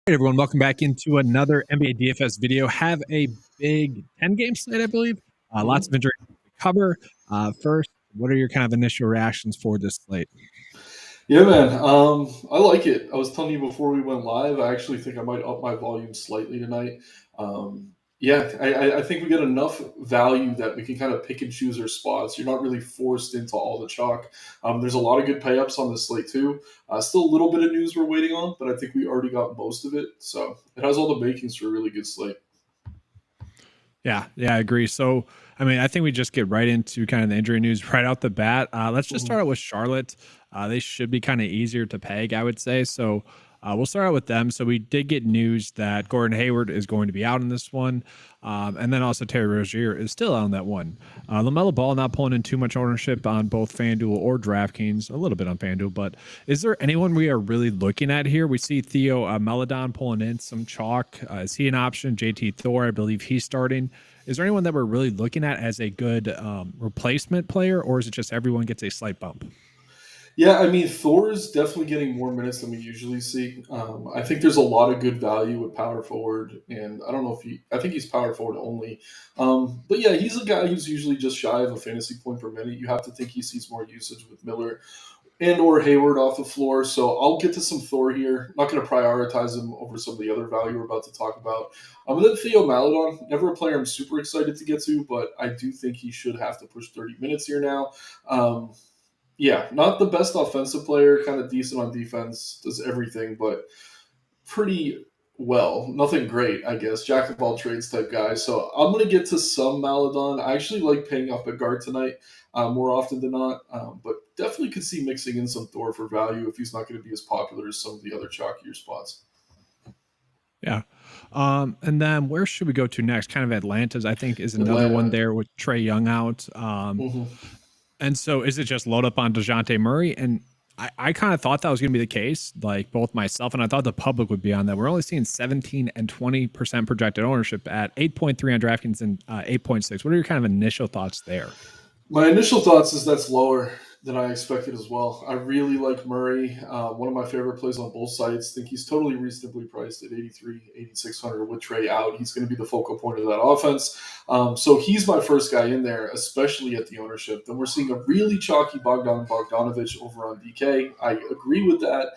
Hey everyone, welcome back into another NBA DFS video. Have a big 10 game slate, I believe. Lots of Mhm. interesting to cover. First, what are your kind of initial reactions for this slate? Yeah, man. I like it. I was telling you before we went live. I actually think I might up my volume slightly tonight. Um, yeah, I think we get enough value that we can kind of pick and choose our spots. You're not really forced into all the chalk. There's a lot of good payups on this slate too. Still a little bit of news we're waiting on, but I think we already got most of it. So it has all the makings for a really good slate. Yeah, I agree. So, I mean, I think we just get right into kind of the injury news right out the bat. Let's just start Mhm. out with Charlotte. They should be kind of easier to peg, I would say. So, we'll start out with them. So, we did get news that Gordon Hayward is going to be out in this one. And then also Terry Rozier is still out on that one. LaMelo Ball not pulling in too much ownership on both FanDuel or DraftKings, a little bit on FanDuel. But is there anyone we are really looking at here? We see Theo Meladon pulling in some chalk. Is he an option? JT Thor, I believe he's starting. Is there anyone that we're really looking at as a good replacement player, or is it just everyone gets a slight bump? Yeah, I mean, Thor is definitely getting more minutes than we usually see. I think there's a lot of good value with power forward, and I don't know if I think he's power forward only. But yeah, he's a guy who's usually just shy of a fantasy point per minute. You have to think he sees more usage with Miller and or Hayward off the floor. So I'll get to some Thor here. Not going to prioritize him over some of the other value we're about to talk about. And then Theo Maledon, never a player I'm super excited to get to, but I do think he should have to push 30 minutes here now. Um, yeah, not the best offensive player, kind of decent on defense, does everything, but pretty well. Nothing great, I guess. Jack of all trades type guy. So I'm going to get to some Maladon. I actually like paying up at guard tonight more often than not, but definitely could see mixing in some Thor for value if he's not going to be as popular as some of the other chalkier spots. Yeah. And then where should we go to next? Kind of Atlanta's, I think, is another one Atlanta. there with Trey Young out. Hmm. And so is it just load up on DeJounte Murray? And I kind of thought that was going to be the case, like both myself and I thought the public would be on that. We're only seeing 17 and 20% projected ownership at 8.3 on DraftKings and 8.6. What are your kind of initial thoughts there? My initial thoughts is that's lower than I expected as well. I really like Murray. One of my favorite plays on both sides. Think he's totally reasonably priced at 83, 8,600 with Trey out. He's going to be the focal point of that offense. So he's my first guy in there, especially at the ownership. Then we're seeing a really chalky Bogdanovich over on DK. I agree with that.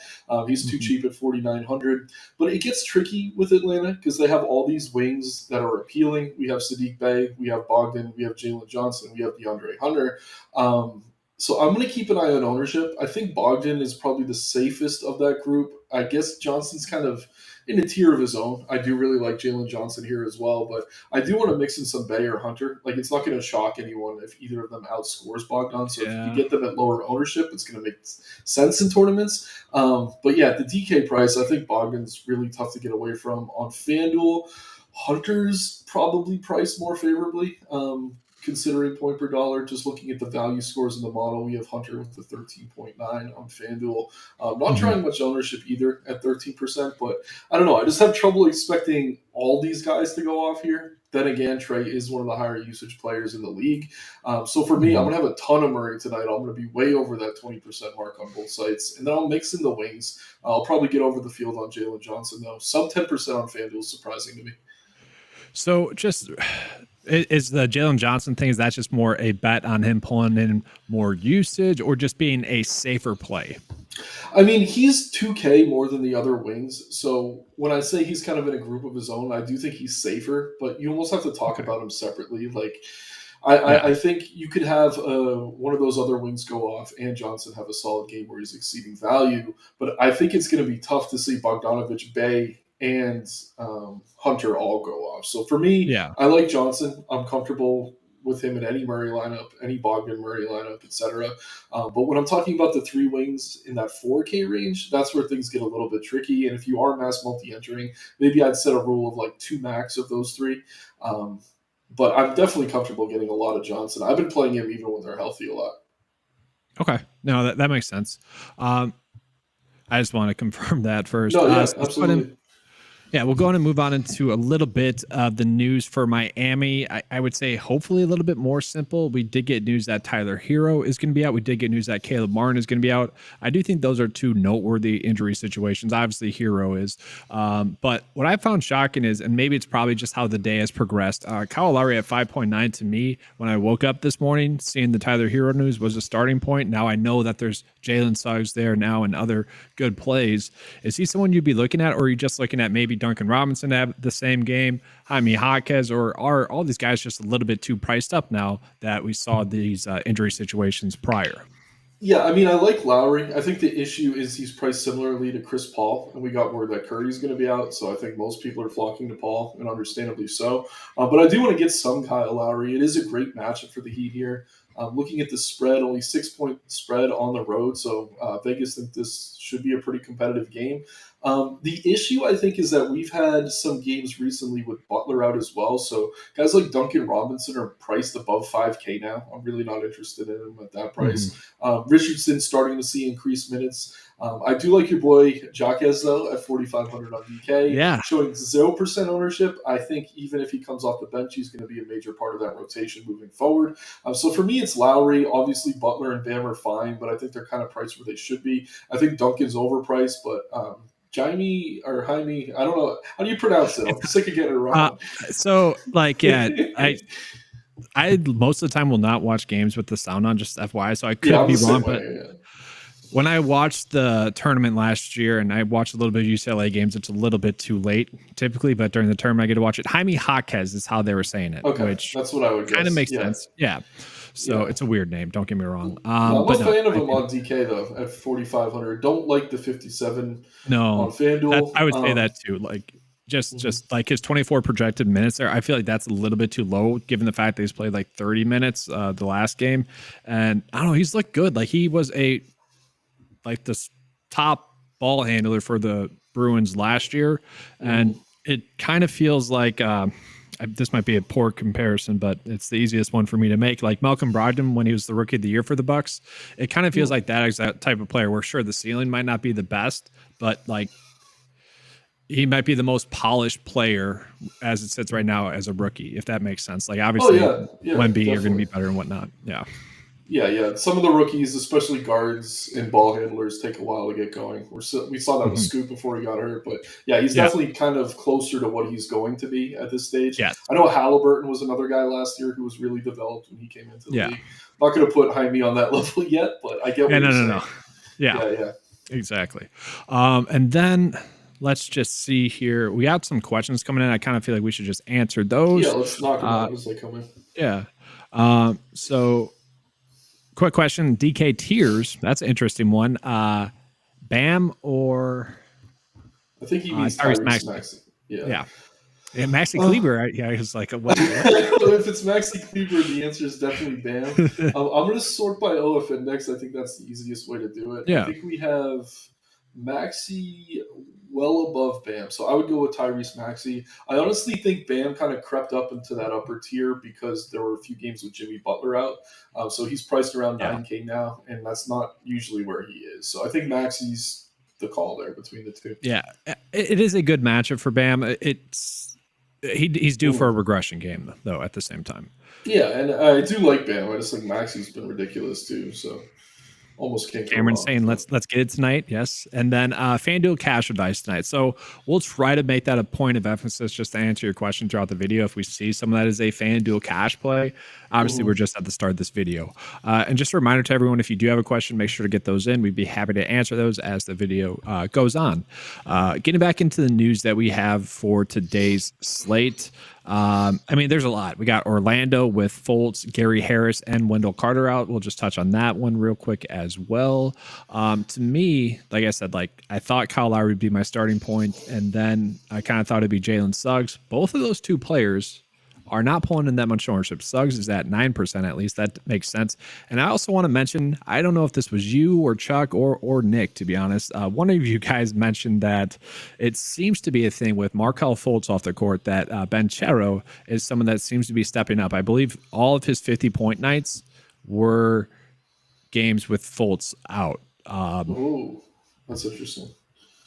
He's too Mhm. cheap at 4,900. But it gets tricky with Atlanta because they have all these wings that are appealing. We have Sadiq Bey, we have Bogdan, we have Jalen Johnson, we have DeAndre Hunter. Um, so I'm going to keep an eye on ownership. I think Bogdan is probably the safest of that group. I guess Johnson's kind of in a tier of his own. I do really like Jalen Johnson here as well, but I do want to mix in some Bay or Hunter. Like it's not going to shock anyone if either of them outscores Bogdan. So if you can Yeah. get them at lower ownership, it's going to make sense in tournaments. But yeah, the DK price, I think Bogdan's really tough to get away from on FanDuel. Hunter's probably priced more favorably, considering point per dollar. Just looking at the value scores in the model, we have Hunter with the 13.9 on FanDuel. Not Mhm. trying much ownership either at 13%, but I don't know. I just have trouble expecting all these guys to go off here. Then again, Trey is one of the higher usage players in the league. So for me, I'm Mhm. going to have a ton of Murray tonight. I'm going to be way over that 20% mark on both sites. And then I'll mix in the wings. I'll probably get over the field on Jalen Johnson, though. Sub 10% on FanDuel is surprising to me. So just is the Jalen Johnson thing, is that just more a bet on him pulling in more usage or just being a safer play? I mean, he's 2K more than the other wings. So when I say he's kind of in a group of his own, I do think he's safer, but you almost have to talk Okay. about him separately. Like, I, Yeah. I, I think you could have one of those other wings go off and Johnson have a solid game where he's exceeding value, but I think it's going to be tough to see Bogdanovich, Bay, and Hunter all go off. So for me, Yeah. I like Johnson. I'm comfortable with him in any Murray lineup, any Bogdan Murray lineup, etc. But when I'm talking about the three wings in that 4K range, that's where things get a little bit tricky. And if you are mass multi entering, maybe I'd set a rule of like two max of those three. Um, but I'm definitely comfortable getting a lot of Johnson. I've been playing him even when they're healthy a lot. Okay. No, that makes sense. I just want to confirm that first. No, yeah, So let's go ahead and absolutely. Yeah, we'll go on and move on into a little bit of the news for Miami. I would say hopefully a little bit more simple. We did get news that Tyler Hero is going to be out. We did get news that Caleb Martin is going to be out. I do think those are two noteworthy injury situations. Obviously, Hero is. But what I found shocking is, and maybe it's probably just how the day has progressed, Kyle Lowry at 5.9 to me, when I woke up this morning, seeing the Tyler Hero news was a starting point. Now I know that there's Jalen Suggs there now and other good plays. Is he someone you'd be looking at, or are you just looking at maybe Duncan Robinson to have the same game, Jaime Jaquez, or are all these guys just a little bit too priced up now that we saw these injury situations prior? Yeah, I mean, I like Lowry. I think the issue is he's priced similarly to Chris Paul, and we got word that Curry's going to be out, so I think most people are flocking to Paul, and understandably so. But I do want to get some Kyle Lowry. It is a great matchup for the Heat here. Looking at the spread, only 6-point spread on the road, so Vegas think this should be a pretty competitive game. The issue, I think, is that we've had some games recently with Butler out as well, so guys like Duncan Robinson are priced above 5K now. I'm really not interested in him at that price. Richardson starting to see increased minutes. I do like your boy Jaquez though at 4,500 on DK, Yeah. showing 0% ownership. I think even if he comes off the bench, he's going to be a major part of that rotation moving forward. So for me, it's Lowry. Obviously, Butler and Bam are fine, but I think they're kind of priced where they should be. I think Duncan's overpriced, but Jaime or Jaime, I don't know. How do you pronounce it? I'm sick of getting it wrong. I most of the time will not watch games with the sound on, just FYI, so I could Yeah, I'm be the same wrong. way, But yeah. when I watched the tournament last year and I watched a little bit of UCLA games, it's a little bit too late typically, but during the tournament, I get to watch it. Jaime Jaquez is how they were saying it, Okay, which that's what I would kind of guess. makes Yeah, sense. Yeah. So yeah. it's a weird name. Don't get me wrong. No, I'm But a no, fan of I him do. on DK though at 4,500. Don't like the 57 on No, I FanDuel. would say that too. Like Mhm. just like his 24 projected minutes there, I feel like that's a little bit too low given the fact that he's played like 30 minutes the last game. And I don't know, he's looked good. Like he was this top ball handler for the Bruins last year. And Mhm. it kind of feels like this might be a poor comparison, but it's the easiest one for me to make. Like Malcolm Brogdon when he was the rookie of the year for the Bucks, it kind of feels Hmm. like that exact type of player where sure the ceiling might not be the best, but like he might be the most polished player as it sits right now as a rookie, if that makes sense. Like Oh obviously yeah, yeah, Wemby, you're going to be definitely. better and whatnot. Yeah. Yeah, yeah. Some of the rookies, especially guards and ball handlers, take a while to get going. We saw that with Mhm. Scoop before he got hurt, but yeah, he's Yeah. definitely kind of closer to what he's going to be at this stage. Yes. I know Halliburton was another guy last year who was really developed when he came into the Yeah. league. I'm not going to put Jaime on that level yet, but I get Yeah. what No. you're No. No. saying. Yeah. Yeah, yeah. Exactly. And then let's just see here. We got some questions coming in. I kind of feel like we should just answer Yeah, those. let's knock them Uh, out as they come in. yeah. So quick question, DK tiers. That's an interesting one. Bam or I think he means Tyrese Tyrese Maxey? Maxey. Yeah. Yeah. And Maxi Uh, Kleber, yeah, he was like, what? if it's Maxi Kleber, the answer is definitely Bam. I'm going to sort by OF index. I think that's the easiest way to do it. I Yeah. think we have Maxi well above Bam. So I would go with Tyrese Maxey. I honestly think Bam kind of crept up into that upper tier because there were a few games with Jimmy Butler out. So he's priced around Yeah. 9K now, and that's not usually where he is. So I think Maxey's the call there between the two. Yeah. It is a good matchup for Bam. He's due for a Ooh. regression game though at the same time. Yeah, and I do like Bam. I just think Maxey's been ridiculous too. So almost can't go Cameron wrong. saying But let's get it tonight. Yes. And then FanDuel cash advice tonight. So we'll try to make that a point of emphasis just to answer your question throughout the video. If we see some of that as a FanDuel cash play, obviously we're just at the start of this video. And just a reminder to everyone, if you do have a question, make sure to get those in. We'd be happy to answer those as the video goes on. Getting back into the news that we have for today's slate. I mean, there's a lot. We got Orlando with Fultz, Gary Harris, and Wendell Carter out. We'll just touch on that one real quick as well. To me, like I said, like I thought Kyle Lowry would be my starting point, and then I kind of thought it'd be Jalen Suggs. Both of those two players are not pulling in that much ownership. Suggs is at 9% at least. That makes sense. And I also want to mention, I don't know if this was you or Chuck or Nick, to be honest. One of you guys mentioned that it seems to be a thing with Markelle Fultz off the court that Banchero is someone that seems to be stepping up. I believe all of his 50-point nights were games with Fultz out. oh, that's interesting.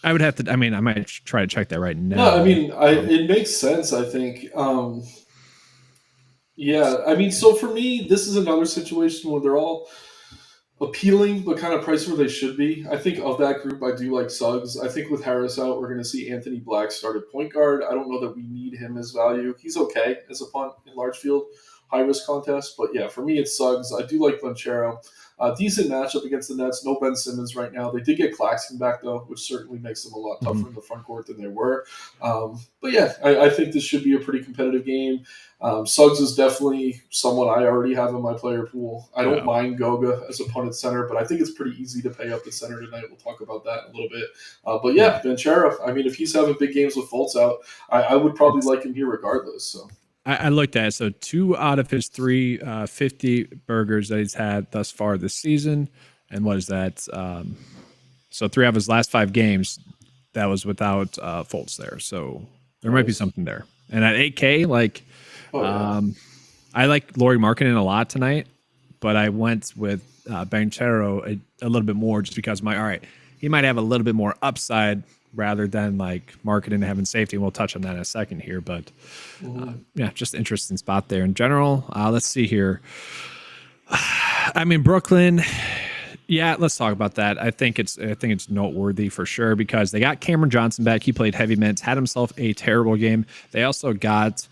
I would have to. I mean, I might try to check that right No, I now. mean, it makes sense. I think. Yeah, I mean, so for me, this is another situation where they're all appealing, but kind of priced where they should be. I think of that group, I do like Suggs. I think with Harris out, we're going to see Anthony Black start at point guard. I don't know that we need him as value. He's okay as a punt in large field, high risk contest. But yeah, for me, it's Suggs. I do like Banchero. Decent matchup against the Nets. No Ben Simmons right now. They did get Claxton back though, which certainly makes them a lot Mhm. tougher in the front court than they were. But yeah, I think this should be a pretty competitive game. Suggs is definitely someone I already have in my player pool. I don't Yeah. mind Goga as a punt at center, but I think it's pretty easy to pay up at center tonight. We'll talk about that in a little bit. But Yeah. yeah, Banchero, I mean, if he's having big games with Fultz out, I would probably It's like him here regardless. So I looked at it. So 2 out of his 350 burgers that he's had thus far this season. And what is that? So 3 out of his last 5 games, that was without Fultz there. So there might be nice. something there. And at 8K, like, Oh, yeah. I like Laurie Markkinen a lot tonight, but I went with Banchero a little bit more just because all right, he might have a little bit more upside rather than like Markkinen having safety. And we'll touch on that in a second here, but Mhm. yeah, just interesting spot there in general. Let's see here. I mean, Brooklyn. Yeah, let's talk about that. I think it's noteworthy for sure because they got Cameron Johnson back. He played heavy minutes, had himself a terrible game. They also got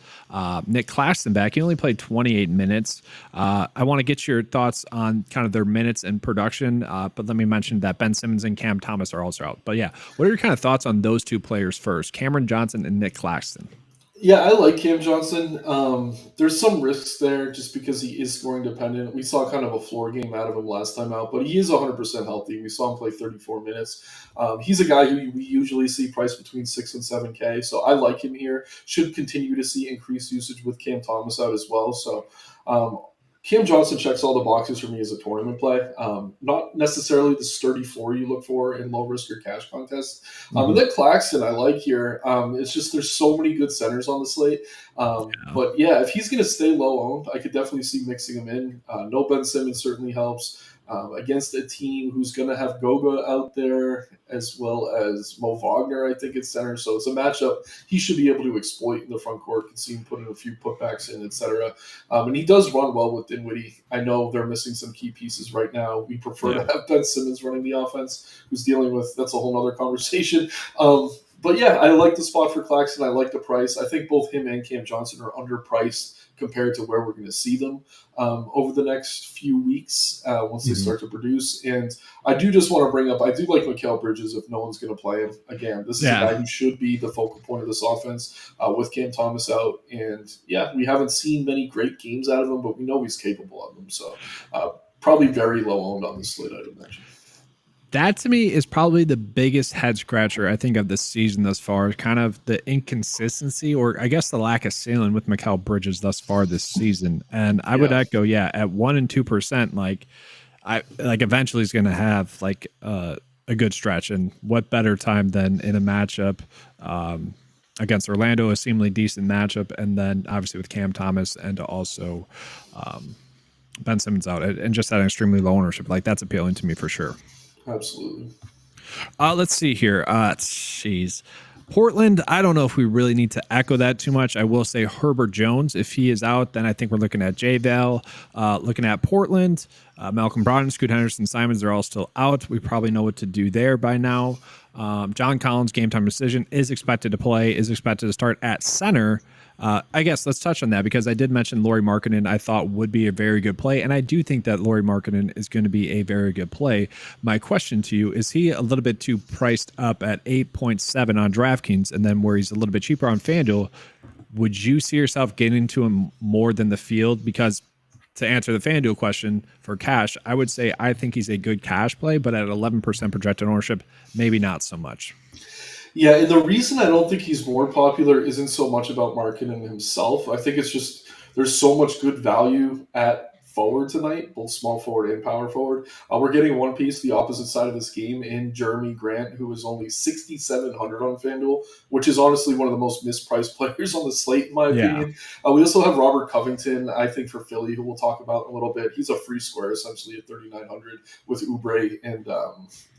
Nick Claxton back. He only played 28 minutes. I want to get your thoughts on kind of their minutes and production, but let me mention that Ben Simmons and Cam Thomas are also out. But yeah, what are your kind of thoughts on those 2 players first, Cameron Johnson and Nick Claxton? Yeah, I like Cam Johnson. There's some risks there just because he is scoring dependent. We saw kind of a floor game out of him last time out, but he is 100% healthy. We saw him play 34 minutes. He's a guy who we usually see priced between 6 and 7K, so I like him here. Should continue to see increased usage with Cam Thomas out as well. So um, Cam Johnson checks all the boxes for me as a tournament play. Not necessarily the sturdy floor you look for in low risk or cash contests. And Mhm. then Claxton, I like here. It's just there's so many good centers on the slate. Yeah. But yeah, if he's going to stay low owned, I could definitely see mixing him in. No Ben Simmons certainly helps. Against a team who's going to have Goga out there as well as Mo Wagner, I think it's center. So it's a matchup he should be able to exploit in the front court. Can see him putting a few putbacks in, etc. And he does run well with Dinwiddie. I know they're missing some key pieces right now. We prefer to Yeah. have Ben Simmons running the offense, who's dealing with that's a whole other conversation. But yeah, I like the spot for Claxton. I like the price. I think both him and Cam Johnson are underpriced compared to where we're going to see them over the next few weeks once they Mhm. start to produce. And I do just want to bring up, I do like Mikal Bridges if no one's going to play him. Again, this is a Yeah. guy who should be the focal point of this offense with Cam Thomas out. And yeah, we haven't seen many great games out of him, but we know he's capable of them. So probably very low owned on this slate, I'd imagine. That to me is probably the biggest head scratcher I think of this season thus far. Kind of the inconsistency, or I guess the lack of ceiling with Mikal Bridges thus far this season. And I would Yeah. echo, yeah, at 1% and 2%, like I like eventually he's going to have like a good stretch. And what better time than in a matchup against Orlando, a seemingly decent matchup, and then obviously with Cam Thomas and also Ben Simmons out, and just that extremely low ownership. Like that's appealing to me for sure. Absolutely. Let's see here. Jeez. Portland, I don't know if we really need to echo that too much. I will say Herbert Jones, if he is out, then I think we're looking at J Val. Looking at Portland, Malcolm Brogdon, Scoot Henderson, Simons, they're all still out. We probably know what to do there by now. John Collins, game time decision, is expected to play, is expected to start at center. I guess let's touch on that because I did mention Laurie Markkinen I thought would be a very good play, and I do think that Laurie Markkinen is going to be a very good play. My question to you, is he a little bit too priced up at 8.7 on DraftKings and then where he's a little bit cheaper on FanDuel? Would you see yourself getting to him more than the field? Because to answer the FanDuel question for cash, I would say I think he's a good cash play, but at 11% projected ownership, maybe not so much. Yeah, and the reason I don't think he's more popular isn't so much about marketing himself. I think it's just there's so much good value at forward tonight, both small forward and power forward. We're getting one piece, the opposite side of this game, in Jeremy Grant, who is only 6,700 on FanDuel, which is honestly one of the most mispriced players on the slate, in my Yeah. opinion. We also have Robert Covington, I think, for Philly, who we'll talk about in a little bit. He's a free square, essentially, at 3,900 with Oubre and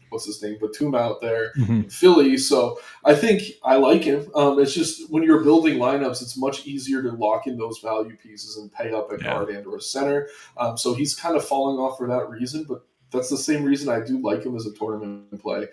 what's his name, Batum out there Mhm. in Philly. So I think I like him. It's just when you're building lineups, it's much easier to lock in those value pieces and pay up at Yeah. guard and or center. So he's kind of falling off for that reason, but that's the same reason I do like him as a tournament play.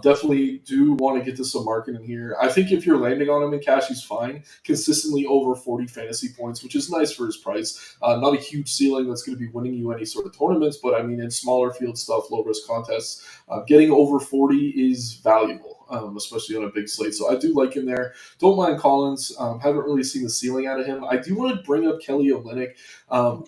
Definitely do want to get to some marketing here. I think if you're landing on him in cash, he's fine. Consistently over 40 fantasy points, which is nice for his price. Not a huge ceiling that's going to be winning you any sort of tournaments, but I mean, in smaller field stuff, low risk contests, getting over 40 is valuable. Especially on a big slate. So I do like him there. Don't mind Collins. Haven't really seen the ceiling out of him. I do want to bring up Kelly Olynyk.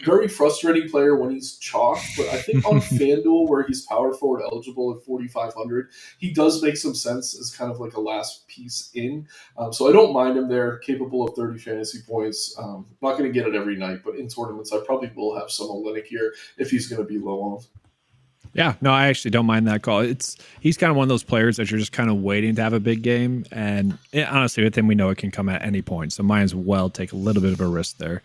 Very frustrating player when he's chalked, but I think on FanDuel, where he's power forward eligible at 4,500, he does make some sense as kind of like a last piece in. So I don't mind him there, capable of 30 fantasy points. Not going to get it every night, but in tournaments, I probably will have some Olynyk here if he's going to be low on. Yeah, no, I actually don't mind that call. He's kind of one of those players that you're just kind of waiting to have a big game, and honestly, with him, we know it can come at any point. So might as well take a little bit of a risk there.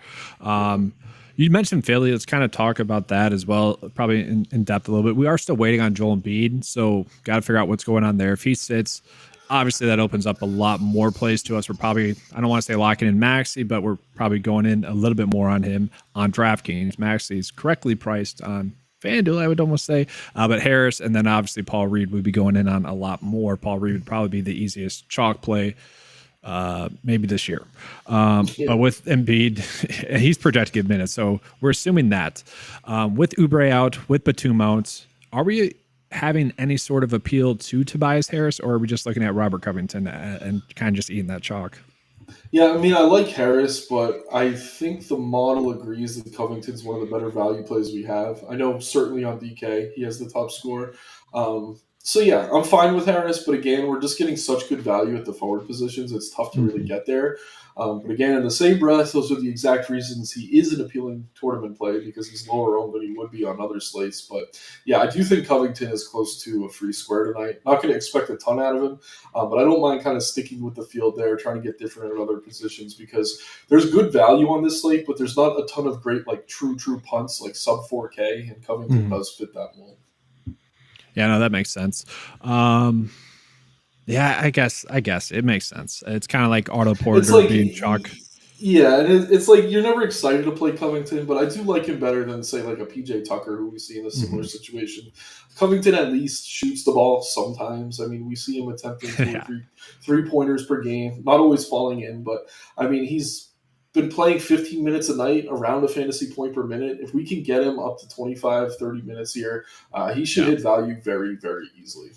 You mentioned Philly. Let's kind of talk about that as well, probably in depth a little bit. We are still waiting on Joel Embiid, so got to figure out what's going on there. If he sits, obviously that opens up a lot more plays to us. We're probably, I don't want to say locking in Maxey, but we're probably going in a little bit more on him on DraftKings. Maxey's correctly priced on FanDuel, I would almost say, but Harris and then obviously Paul Reed would be going in on a lot more. Paul Reed would probably be the easiest chalk play maybe this year. But with Embiid, he's projected to give minutes, so we're assuming that. With Oubre out, with Batum out, are we having any sort of appeal to Tobias Harris, or are we just looking at Robert Covington and kind of just eating that chalk? Yeah, I mean, I like Harris, but I think the model agrees that Covington's one of the better value plays we have. I know certainly on DK, he has the top score. So yeah, I'm fine with Harris, but again, we're just getting such good value at the forward positions. It's tough to really get there. But again, in the same breath, those are the exact reasons he is an appealing tournament play because he's lower owned than he would be on other slates. But yeah, I do think Covington is close to a free square tonight. Not going to expect a ton out of him, but I don't mind kind of sticking with the field there, trying to get different at other positions because there's good value on this slate, but there's not a ton of great like true punts like sub 4K, and Covington does fit that mold. Yeah, no, that makes sense. Yeah, I guess it makes sense. It's kind of like Otto Porter like being chalk. Yeah, and it's like you're never excited to play Covington, but I do like him better than say like a PJ Tucker who we see in a similar situation. Covington at least shoots the ball sometimes. I mean, we see him attempting two or three pointers per game, not always falling in, but I mean he's been playing 15 minutes a night, around a fantasy point per minute. If we can get him up to 25, 30 minutes here, he should hit value very, very easily.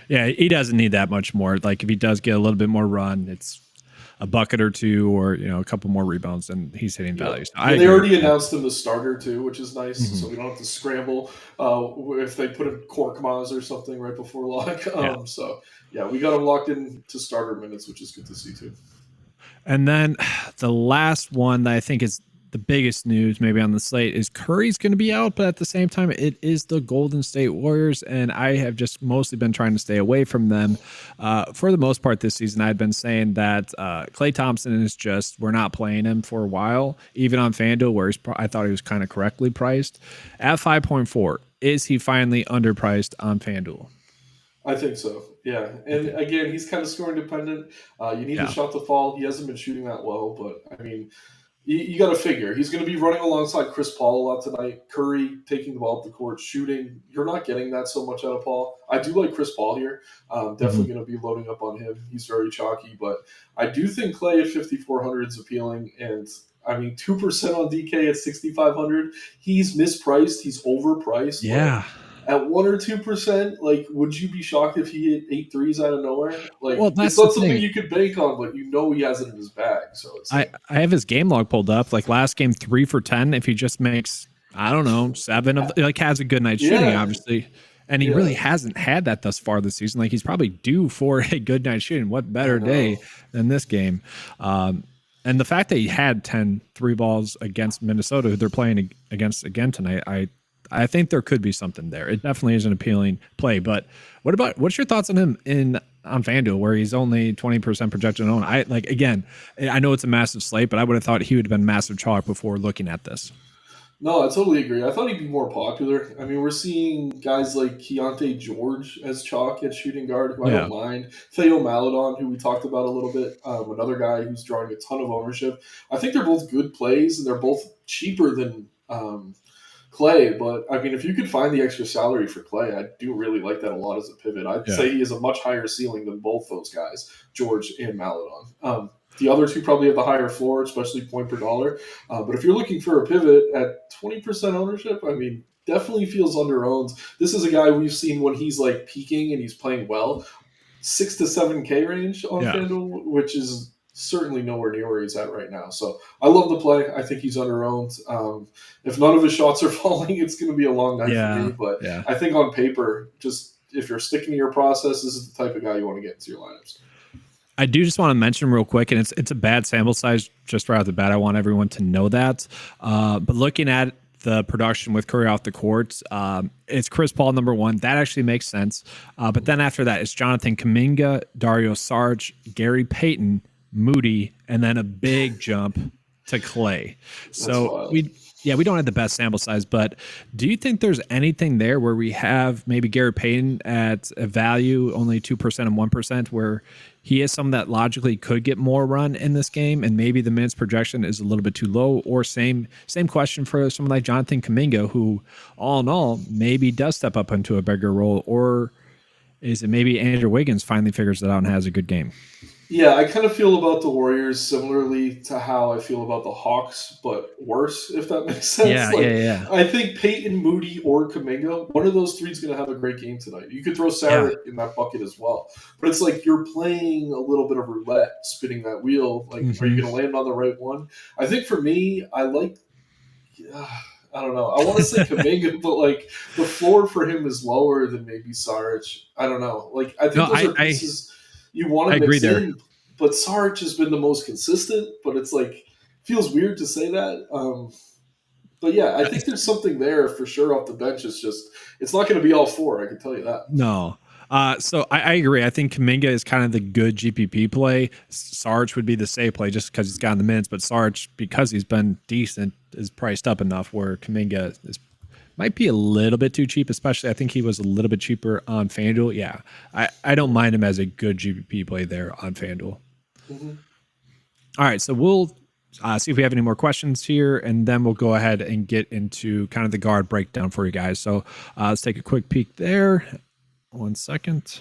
Yeah, he doesn't need that much more. Like if he does get a little bit more run, it's a bucket or two or a couple more rebounds and he's hitting value. So they already announced him the starter too, which is nice. So we don't have to scramble if they put in Korkmaz or something right before lock. So yeah, we got him locked in to starter minutes, which is good to see too. And then the last one that I think is the biggest news maybe on the slate is Curry's going to be out, but at the same time, it is the Golden State Warriors, and I have just mostly been trying to stay away from them. For the most part this season, I've been saying that Klay Thompson is just, we're not playing him for a while, even on FanDuel, where I thought he was kind of correctly priced. At 5.4, is he finally underpriced on FanDuel? I think so. Yeah. And again, he's kind of scoring dependent. You need the shot to fall. He hasn't been shooting that well, but I mean, you got to figure he's going to be running alongside Chris Paul a lot tonight. Curry taking the ball up the court, shooting. You're not getting that so much out of Paul. I do like Chris Paul here. Definitely going to be loading up on him. He's very chalky, but I do think Klay at 5,400 is appealing. And I mean, 2% on DK at 6,500. He's mispriced. He's overpriced. Yeah. At 1 or 2%, like, would you be shocked if he hit 8 threes out of nowhere? Like, well, it's not something you could bank on, but he has it in his bag. So it's I have his game log pulled up. Like last game, 3 for 10. If he just makes, I don't know, 7 of has a good night shooting, obviously, and he really hasn't had that thus far this season. Like he's probably due for a good night shooting. What better day than this game? And the fact that he had 10 3 balls against Minnesota, who they're playing against again tonight, I think there could be something there. It definitely is an appealing play. But what's your thoughts on him on FanDuel, where he's only 20% projected on? I know it's a massive slate, but I would have thought he would have been massive chalk before looking at this. No, I totally agree. I thought he'd be more popular. I mean, we're seeing guys like Keontae George as chalk at shooting guard, who I don't Yeah. mind. Theo Maledon, who we talked about a little bit, another guy who's drawing a ton of ownership. I think they're both good plays, and they're both cheaper than Clay. But I mean, if you could find the extra salary for Clay, I do really like that a lot as a pivot. I'd Yeah. say he has a much higher ceiling than both those guys, George and Maledon. The other two probably have the higher floor, especially point per dollar. But if you're looking for a pivot at 20% ownership, I mean, definitely feels under owned. This is a guy we've seen when he's like peaking and he's playing well, 6 to 7K range on Yeah. FanDuel, which is certainly nowhere near where he's at right now. So I love the play. I think he's under owned. If none of his shots are falling, it's going to be a long night for me. Yeah. But Yeah. I think on paper, just if you're sticking to your process, this is the type of guy you want to get into your lineups. I do just want to mention real quick, and it's a bad sample size just right off the bat. I want everyone to know that. But looking at the production with Curry off the court, it's Chris Paul number one. That actually makes sense. But then after that, it's Jonathan Kuminga, Dario Saric, Gary Payton, Moody, and then a big jump to Clay. So we don't have the best sample size, but do you think there's anything there where we have maybe Gary Payton at a value only 2% and 1% where he is someone that logically could get more run in this game, and maybe the minutes projection is a little bit too low? Or same question for someone like Jonathan Kuminga, who all in all maybe does step up into a bigger role? Or is it maybe Andrew Wiggins finally figures it out and has a good game? Yeah, I kind of feel about the Warriors similarly to how I feel about the Hawks, but worse, if that makes sense. Yeah. I think Peyton, Moody, or Kuminga, one of those three is going to have a great game tonight. You could throw Yeah. Saric in that bucket as well, but it's like you're playing a little bit of roulette, spinning that wheel. Like, are you Mm-hmm. going to land on the right one? I think for me, I don't know. I want to say Kuminga, but like the floor for him is lower than maybe Saric. I don't know. Like I No, think those are I pieces you want I to agree mix there. in, but Saric has been the most consistent. But it's like feels weird to say that. But yeah, I think there's something there for sure off the bench. It's not going to be all four. I can tell you that. No. So I agree. I think Kuminga is kind of the good GPP play. Sarge would be the safe play just because he's gotten the minutes, but Sarge, because he's been decent, is priced up enough where Kuminga might be a little bit too cheap, especially I think he was a little bit cheaper on FanDuel. Yeah, I don't mind him as a good GPP play there on FanDuel. Mm-hmm. All right, so we'll see if we have any more questions here, and then we'll go ahead and get into kind of the guard breakdown for you guys. So let's take a quick peek there. 1 second.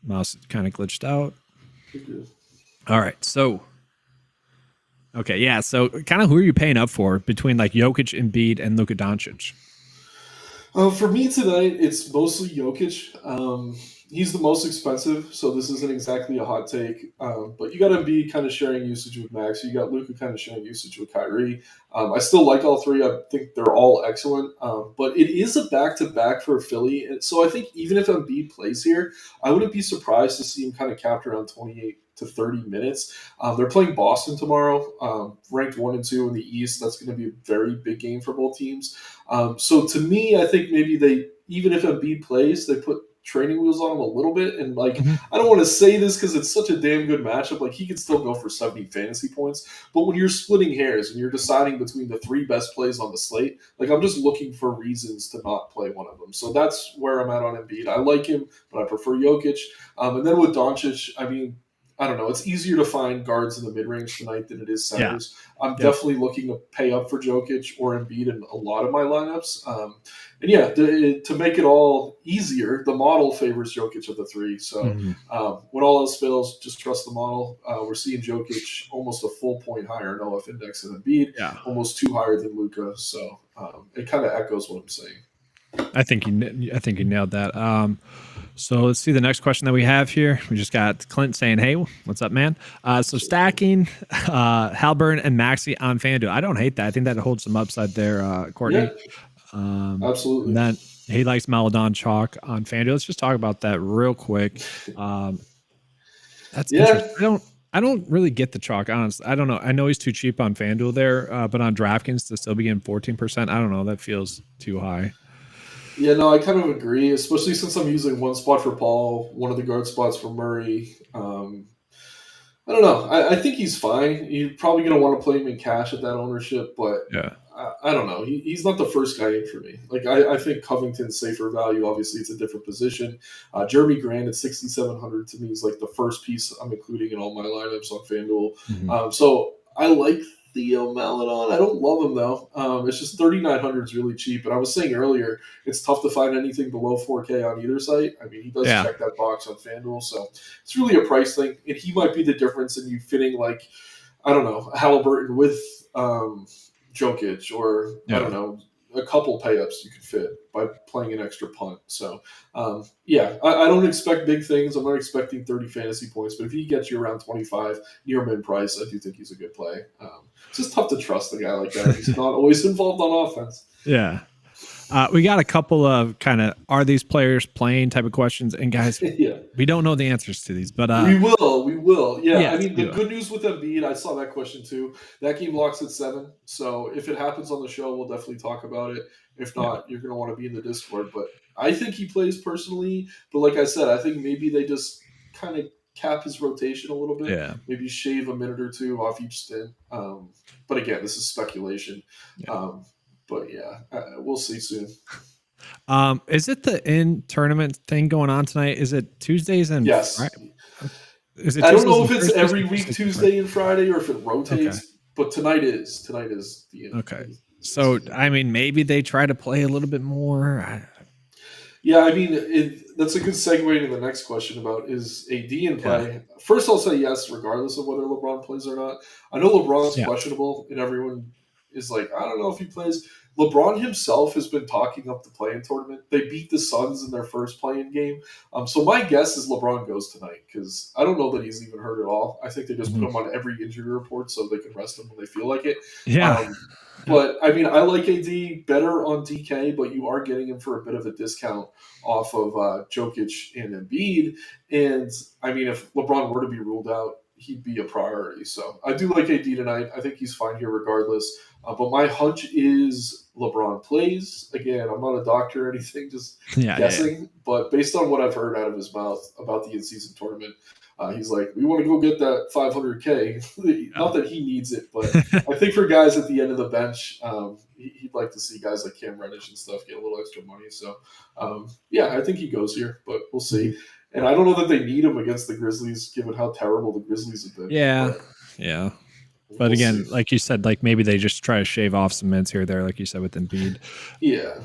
Mouse kind of glitched out. All right. So, okay. Yeah. So, kind of who are you paying up for between like Jokic, Embiid, and Luka Doncic? For me tonight, it's mostly Jokic. He's the most expensive, so this isn't exactly a hot take. But you got Embiid kind of sharing usage with Max. You got Luka kind of sharing usage with Kyrie. I still like all three. I think they're all excellent. But it is a back-to-back for Philly. And so I think even if Embiid plays here, I wouldn't be surprised to see him kind of capped around 28 to 30 minutes. They're playing Boston tomorrow, ranked 1 and 2 in the East. That's going to be a very big game for both teams. So to me, I think maybe even if Embiid plays, they put training wheels on him a little bit. And like, I don't want to say this because it's such a damn good matchup. Like he could still go for 70 fantasy points. But when you're splitting hairs and you're deciding between the 3 best plays on the slate, like I'm just looking for reasons to not play one of them. So that's where I'm at on Embiid. I like him, but I prefer Jokic. And then with Doncic, I mean, I don't know. It's easier to find guards in the mid range tonight than it is centers. Yeah. I'm definitely looking to pay up for Jokic or Embiid in a lot of my lineups. And yeah, to make it all easier, the model favors Jokic at the 3. So when all else fails, just trust the model. We're seeing Jokic almost a full point higher in OF index than Embiid, almost 2 higher than Luka. So it kind of echoes what I'm saying. I think you nailed that. So let's see the next question that we have here. We just got Clint saying, "Hey, what's up, man?" So stacking Halburn and Maxey on FanDuel. I don't hate that. I think that holds some upside there, Courtney. Yeah. Absolutely. And then he likes Maledon chalk on FanDuel. Let's just talk about that real quick. That's interesting. I don't really get the chalk, honestly. I don't know. I know he's too cheap on FanDuel there, but on DraftKings to still be getting 14%, I don't know. That feels too high. Yeah, no, I kind of agree, especially since I'm using one spot for Paul, one of the guard spots for Murray. I don't know. I think he's fine. You're probably going to want to play him in cash at that ownership, but Yeah. I don't know. He's not the first guy in for me. Like I think Covington's safer value. Obviously, it's a different position. Jeremy Grant at 6,700 to me is like the first piece I'm including in all my lineups on FanDuel. Mhm. So I like Theo Maledon. I don't love him though. It's just 3,900 is really cheap. And I was saying earlier, it's tough to find anything below 4K on either site. I mean, he does Yeah. check that box on FanDuel, so it's really a price thing. And he might be the difference in you fitting like I don't know Halliburton with Jokic, or I Yeah. don't know a couple payups you could fit by playing an extra punt. So yeah, I don't expect big things. I'm not expecting 30 fantasy points, but if he gets you around 25 near min price, I do think he's a good play. It's just tough to trust a guy like that. He's not always involved on offense. Yeah. We got a couple of kind of are these players playing type of questions, and guys, Yeah. we don't know the answers to these, but We will. Yeah, I yes, mean, we the will. good news with Embiid, I saw that question too. That game locks at 7, so if it happens on the show, we'll definitely talk about it. If Yeah. not, you're going to want to be in the Discord. But I think he plays personally. But like I said, I think maybe they just kind of cap his rotation a little bit. Yeah. Maybe shave a minute or two off each stint. But again, this is speculation. Yeah. But yeah, we'll see soon. Is it the in tournament thing going on tonight? Is it Tuesdays and Yes. Friday? Is it I don't Tuesdays know and if it's Thursdays every or week, Tuesdays and Tuesday and Friday, or if it rotates. Okay. But tonight is the Okay. So I mean, maybe they try to play a little bit more. Yeah, I mean, that's a good segue to the next question about is AD in play. Yeah. First, I'll say yes, regardless of whether LeBron plays or not. I know LeBron's Yeah. questionable, and everyone is like, I don't know if he plays. LeBron himself has been talking up the play-in tournament. They beat the Suns in their first play-in game. So my guess is LeBron goes tonight, because I don't know that he's even hurt at all. I think they just put him on every injury report so they can rest him when they feel like it. Yeah. But I mean, I like AD better on DK, but you are getting him for a bit of a discount off of Jokic and Embiid. And I mean, if LeBron were to be ruled out, he'd be a priority. So I do like AD tonight. I think he's fine here regardless. But my hunch is LeBron plays. Again, I'm not a doctor or anything, just guessing. Yeah. But based on what I've heard out of his mouth about the in-season tournament, he's like, we want to go get that 500K. Not that he needs it, but I think for guys at the end of the bench, he'd like to see guys like Cam Reddish and stuff get a little extra money. So, yeah, I think he goes here, but we'll see. And I don't know that they need him against the Grizzlies, given how terrible the Grizzlies have been. Yeah, yeah. But again, like you said, like maybe they just try to shave off some minutes here or there, like you said with Embiid. Yeah.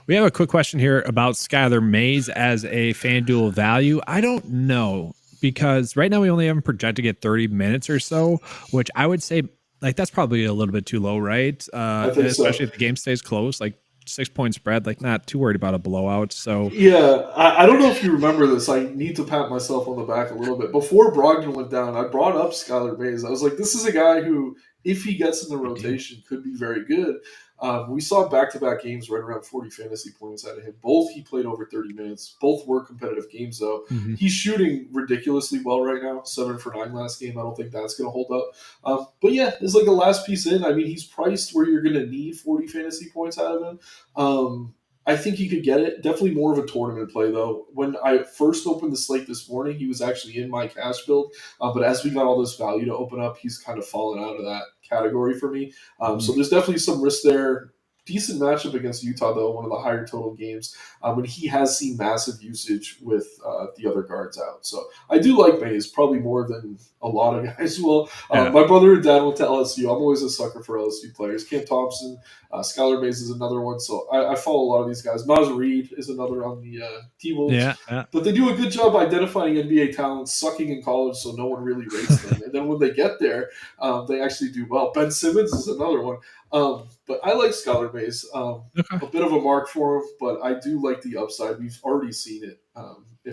We have a quick question here about Skylar Mays as a FanDuel value. I don't know, because right now we only have him projected to get 30 minutes or so, which I would say like that's probably a little bit too low, right? I think especially if the game stays close, like 6-point spread, like not too worried about a blowout. So yeah, I don't know if you remember this. I need to pat myself on the back a little bit. Before Brogdon went down, I brought up Skylar Mays. I was like, this is a guy who, if he gets in the rotation, could be very good. We saw back-to-back games right around 40 fantasy points out of him. Both he played over 30 minutes. Both were competitive games, though. He's shooting ridiculously well right now. 7 for 9 last game. I don't think that's going to hold up. But yeah, it's like a last piece in. I mean, he's priced where you're going to need 40 fantasy points out of him. I think he could get it. Definitely more of a tournament play, though. When I first opened the slate this morning, he was actually in my cash build. But as we got all this value to open up, he's kind of fallen out of that category for me. So there's definitely some risk there. Decent matchup against Utah, though, one of the higher total games. When he has seen massive usage with the other guards out. So I do like Mays, probably more than a lot of guys will. My brother and dad went to LSU. I'm always a sucker for LSU players. Cam Thompson, Skylar Mays is another one. So I follow a lot of these guys. Naz Reid is another on the T-Wolves. Yeah. But they do a good job identifying NBA talent, sucking in college, so no one really rates them. And then when they get there, they actually do well. Ben Simmons is another one. But I like Skylar Mays. A bit of a mark for him, but I do like the upside. We've already seen it.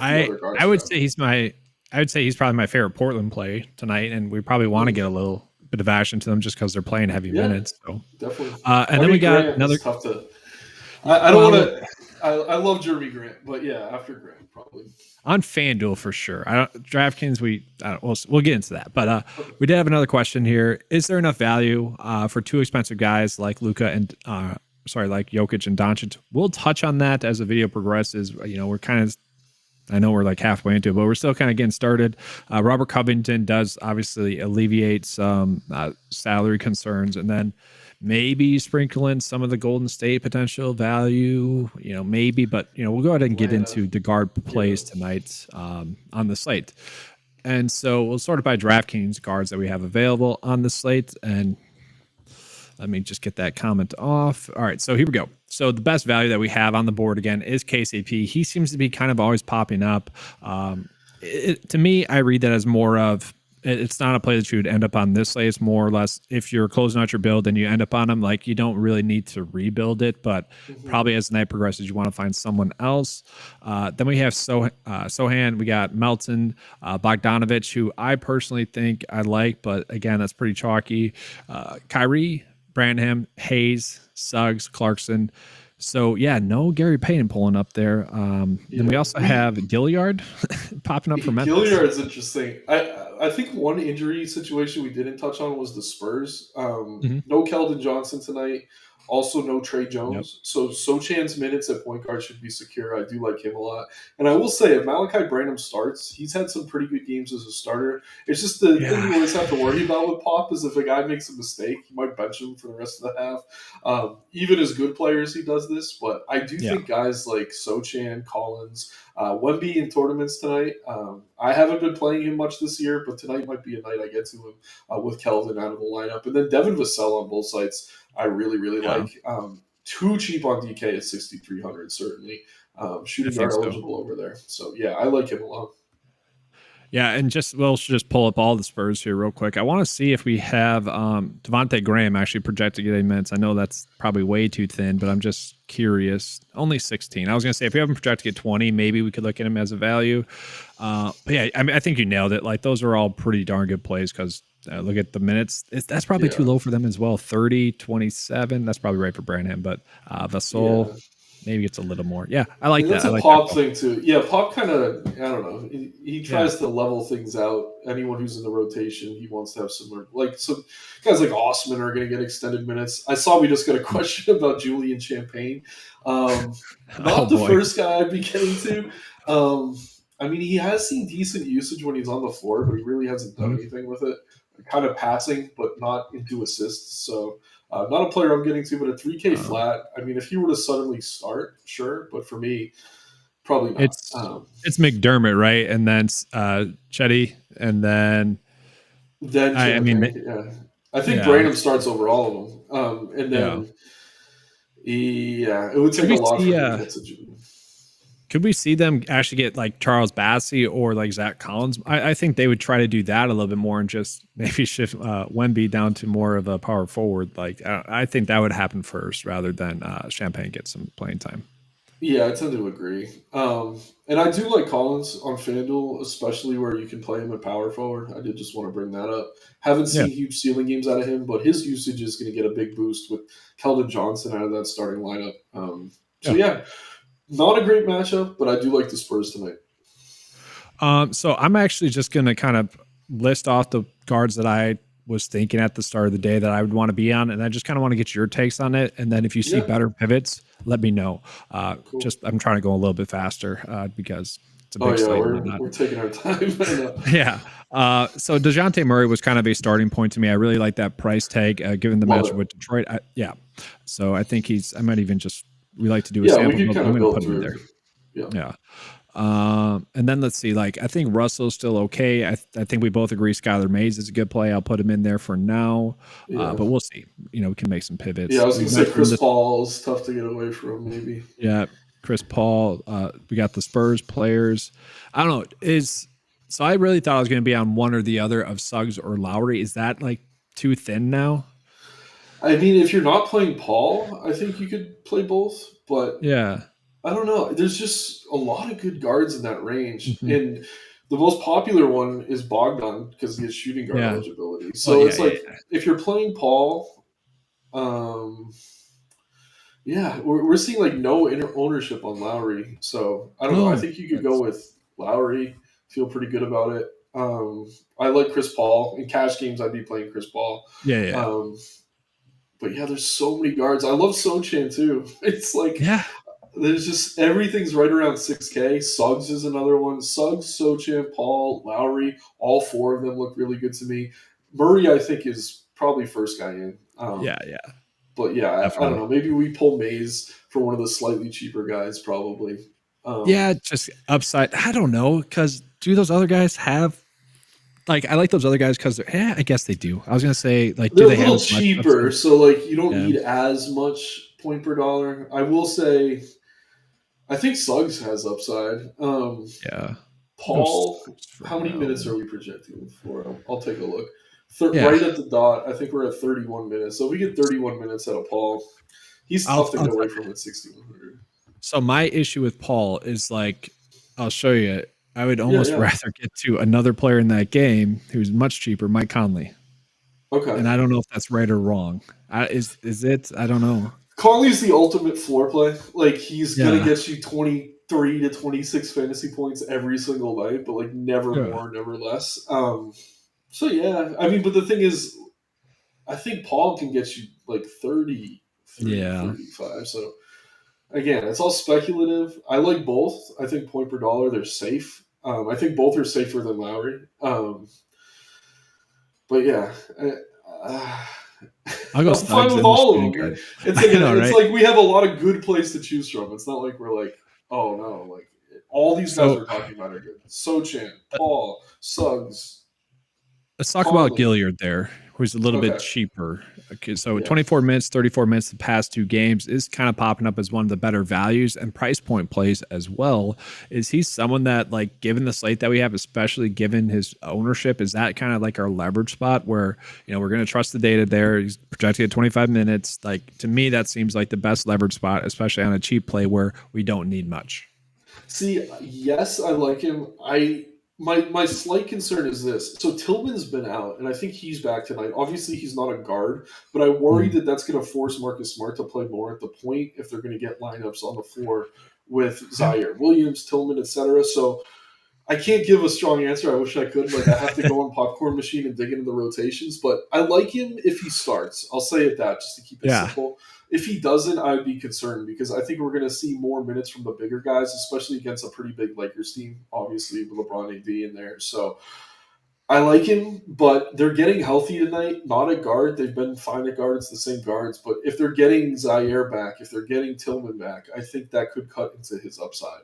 I would say he's probably my favorite Portland play tonight, and we probably want to get a little bit of action to them just because they're playing heavy minutes. So definitely. And then we got another. Tough to. I don't want to. I love Jeremy Grant, but yeah, after Grant probably on FanDuel for sure. DraftKings we'll get into that, but we did have another question here. Is there enough value for two expensive guys like Luka and like Jokic and Doncic? We'll touch on that as the video progresses. We're kind of I know we're like halfway into it, but we're still kind of getting started. Robert Covington does obviously alleviate some salary concerns, and then maybe sprinkle in some of the Golden State potential value, maybe, but we'll go ahead and get Atlanta. into the guard Yeah. plays tonight on the slate. And so we'll sort it by DraftKings guards that we have available on the slate. And let me just get that comment off. All right, so here we go. So the best value that we have on the board again is KCP. He seems to be kind of always popping up. To me, I read that as more of it's not a play that you would end up on this slate. It's more or less if you're closing out your build and you end up on them, like you don't really need to rebuild it, but probably as the night progresses, you want to find someone else. Then we have Sohan. We got Melton, Bogdanovich, who I personally think I like, but again, that's pretty chalky. Kyrie, Branham, Hayes, Suggs, Clarkson. So yeah, no Gary Payton pulling up there. Then we also have Dilliard popping up for Memphis. Gilliard's interesting. I think one injury situation we didn't touch on was the Spurs. No Keldon Johnson tonight. Also, no Trey Jones. Yep. So Sochan's minutes at point guard should be secure. I do like him a lot. And I will say, if Malachi Branham starts, he's had some pretty good games as a starter. It's just the thing you always have to worry about with Pop is if a guy makes a mistake, you might bench him for the rest of the half. Even as good players, he does this. But I do think guys like Sochan, Collins, Wemby in tournaments tonight. I haven't been playing him much this year, but tonight might be a night I get to him with Keldon out of the lineup. And then Devin Vassell on both sides. I really, really like. Too cheap on DK at 6,300, certainly. Shooting guard eligible over there. So, yeah, I like him a lot. Yeah, and we'll just pull up all the Spurs here real quick. I want to see if we have Devontae Graham actually projected getting minutes. I know that's probably way too thin, but I'm just curious. Only 16. I was going to say if we have him projected to get 20, maybe we could look at him as a value. But yeah, I mean, I think you nailed it. Like those are all pretty darn good plays because look at the minutes. That's probably too low for them as well. 30, 27. That's probably right for Branham, but Vassell. Maybe it's a little more. Yeah, I like that. That's a Pop thing too. Yeah, Pop kind of, I don't know. He tries to level things out. Anyone who's in the rotation, he wants to have similar. Like some guys like Osman are going to get extended minutes. I saw we just got a question about Julian Champagne. Not the first guy I'd be getting to. I mean, he has seen decent usage when he's on the floor, but he really hasn't done anything with it. Kind of passing, but not into assists. So not a player I'm getting to, but a 3K flat. I mean, if he were to suddenly start, sure. But for me, probably not. It's McDermott, right? And then Chetty, and then I think Branham starts over all of them. And then it would take a lot for me to get to Julian. Could we see them actually get like Charles Bassey or like Zach Collins? I think they would try to do that a little bit more and just maybe shift Wemby down to more of a power forward. Like I think that would happen first rather than Champagne get some playing time. Yeah, I tend to agree. And I do like Collins on FanDuel, especially where you can play him at power forward. I did just want to bring that up. Haven't seen huge ceiling games out of him, but his usage is going to get a big boost with Keldon Johnson out of that starting lineup. Not a great matchup, but I do like the Spurs tonight. So I'm actually just going to kind of list off the guards that I was thinking at the start of the day that I would want to be on, and I just kind of want to get your takes on it. And then if you see better pivots, let me know. Cool. I'm trying to go a little bit faster because it's a big slate. We're taking our time. So DeJounte Murray was kind of a starting point to me. I really like that price tag given the matchup with Detroit. So I think I might even just. We like to do a sample. We can kind of build through there. And then let's see. Like I think Russell's still okay. I think we both agree Skylar Mays is a good play. I'll put him in there for now. But we'll see. We can make some pivots. Yeah, I was going to say Chris Paul's tough to get away from. Maybe. Yeah, Chris Paul. We got the Spurs players. I don't know. So I really thought I was going to be on one or the other of Suggs or Lowry. Is that like too thin now? I mean, if you're not playing Paul, I think you could play both. But I don't know. There's just a lot of good guards in that range. And the most popular one is Bogdan because he has shooting guard eligibility. So if you're playing Paul, we're seeing like no ownership on Lowry. So I don't know. I think you could go with Lowry. Feel pretty good about it. I like Chris Paul. In cash games, I'd be playing Chris Paul. But there's so many guards. I love Sochan too. It's like There's just everything's right around 6K. Suggs is another one. Suggs, Sochan, Paul, Lowry, all four of them look really good to me. Murray, I think, is probably first guy in. Yeah, yeah, But yeah, I don't definitely. know. Maybe we pull Mays for one of the slightly cheaper guys, probably. Yeah, just upside. I don't know, because do those other guys have like I like those other guys because yeah, I guess they do. I was gonna say like, do They're a they have little as much upside? cheaper, so like you don't Yeah, need as much point per dollar. I will say, I think Suggs has upside. yeah. We'll go Paul, for how many minutes now. are we projecting for? I'll take a look. Yeah, Right at the dot, I think we're at 31 minutes. So if we get 31 minutes out of Paul, he's tough to I'll get tell away you. from at 6,100. So my issue with Paul is like, I'll show you. I would Yeah, almost yeah. rather get to another player in that game who's much cheaper, Mike Conley. Okay. And I don't know if that's right or wrong. Is it? I don't know. Conley's the ultimate floor play. Like he's gonna Yeah. get you 23 to 26 fantasy points every single night, but like never Yeah. more, never less. So yeah, I mean, but the thing is, I think Paul can get you like 33, Yeah. 35. So again, it's all speculative. I like both. I think point per dollar, they're safe. I think both are safer than Lowry. But yeah, uh, I'll go I'm fine Suggs with in the all shooting of them. guard. It's like I know, right? we have a lot of good plays to choose from. It's not like we're like, oh no, like all these guys So we're talking about are good. Sochan, Paul, Suggs, let's talk about Conley. Gilliard there, who's a little bit Okay, cheaper. Okay, so yeah. 24 minutes, 34 minutes the past two games is kind of popping up as one of the better values and price point plays as well. Is he someone that, like, given the slate that we have, especially given his ownership, is that kind of like our leverage spot where, we're going to trust the data there? He's projected at 25 minutes. Like, to me, that seems like the best leverage spot, especially on a cheap play where we don't need much. See, yes, I like him. My slight concern is this. So Tillman's been out, and I think he's back tonight. Obviously, he's not a guard, but I worry Mm. that that's going to force Marcus Smart to play more at the point if they're going to get lineups on the floor with Yeah. Zaire Williams, Tillman, etc. So I can't give a strong answer. I wish I could. Like I have to go on popcorn machine and dig into the rotations. But I like him if he starts. I'll say it that just to keep it Yeah. simple. If he doesn't, I'd be concerned because I think we're going to see more minutes from the bigger guys, especially against a pretty big Lakers team. Obviously, with LeBron AD in there, so I like him. But they're getting healthy tonight. Not at guard. They've been fine at guard. It's the same guards. But if they're getting Zaire back, if they're getting Tillman back, I think that could cut into his upside.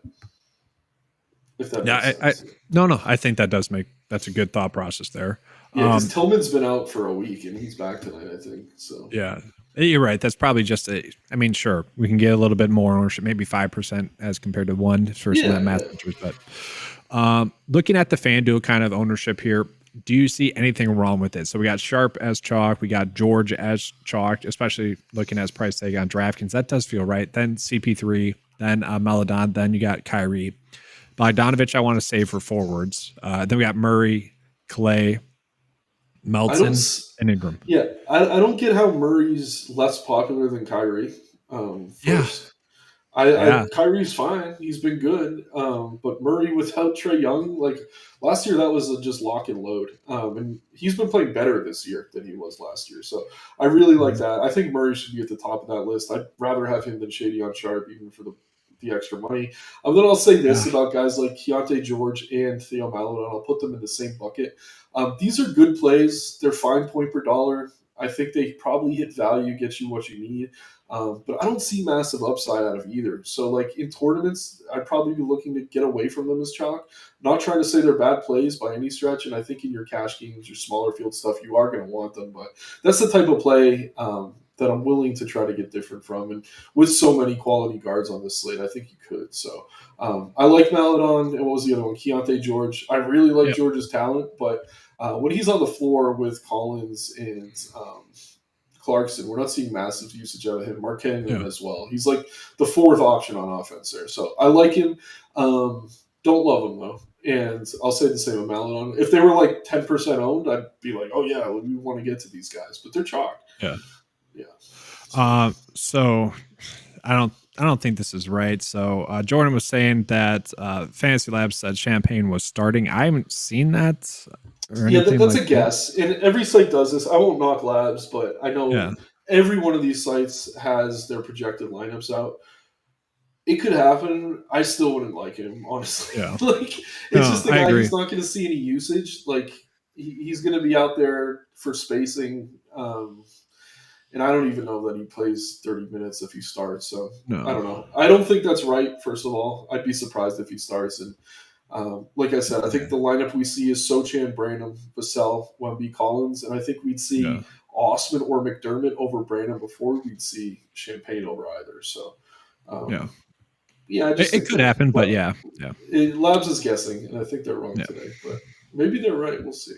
If that makes Yeah. sense. No, I think that's a good thought process there. Yeah, because Um, Tillman's been out for a week and he's back tonight, I think. So Yeah, you're right. That's probably just I mean, sure, we can get a little bit more ownership, maybe 5% as compared to one for some of yeah, that math yeah. features. But looking at the FanDuel kind of ownership here, do you see anything wrong with it? So we got Sharp as chalk, we got George as chalk, especially looking at his price tag on DraftKings. That does feel right. Then CP3, then Melodon, then you got Kyrie. Bogdanovich, I want to save for forwards. Then we got Murray, Clay, I don't. Melton, and Ingram. Yeah, I don't get how Murray's less popular than Kyrie. Yeah, First, yeah. Kyrie's fine. He's been good. But Murray without Trey Young, like last year, that was a just lock and load. And he's been playing better this year than he was last year. So I really like Mhm. that. I think Murray should be at the top of that list. I'd rather have him than Shady on Sharp, even for the extra money. Then I'll say this Yeah. about guys like Keontae George and Theo Maledon. I'll put them in the same bucket. These are good plays. They're fine point per dollar. I think they probably hit value, get you what you need. But I don't see massive upside out of either. So, like in tournaments, I'd probably be looking to get away from them as chalk. Not trying to say they're bad plays by any stretch. And I think in your cash games, your smaller field stuff, you are going to want them. But that's the type of play that I'm willing to try to get different from. And with so many quality guards on this slate, I think you could. So, I like Maledon. And what was the other one? Keontae George. I really like Yep. George's talent, but when he's on the floor with Collins and Clarkson, we're not seeing massive usage out of him. Mark Cannon Yeah. as well. He's like the fourth option on offense there. So I like him. Don't love him though. And I'll say the same with Maledon. If they were like 10% owned, I'd be like, oh yeah, we want to get to these guys. But they're chalk. Yeah. Yeah. So I don't think this is right. So Jordan was saying that Fantasy Labs said Champagne was starting. I haven't seen that or Yeah, anything that's like a that. guess. And every site does this. I won't knock labs, but I Yeah. know every one of these sites has their projected lineups out. It could happen. I still wouldn't like him, honestly. Yeah. Like, it's No, just a I guy agree. who's not going to see any usage. Like, he's going to be out there for spacing. And I don't even know that he plays 30 minutes if he starts. So I No. don't know. I don't think that's right, first of all. I'd be surprised if he starts. And like I said, I think Yeah. the lineup we see is Sochan, Branham, Vassell, Wemby, Collins. And I think we'd Yeah. see Osman or McDermott over Branham before we'd see Champagne over either. So, Yeah. um, yeah, I just It think could happen, but that yeah. Yeah. Labs is guessing, and I think they're wrong Yeah. today. But maybe they're right. We'll see.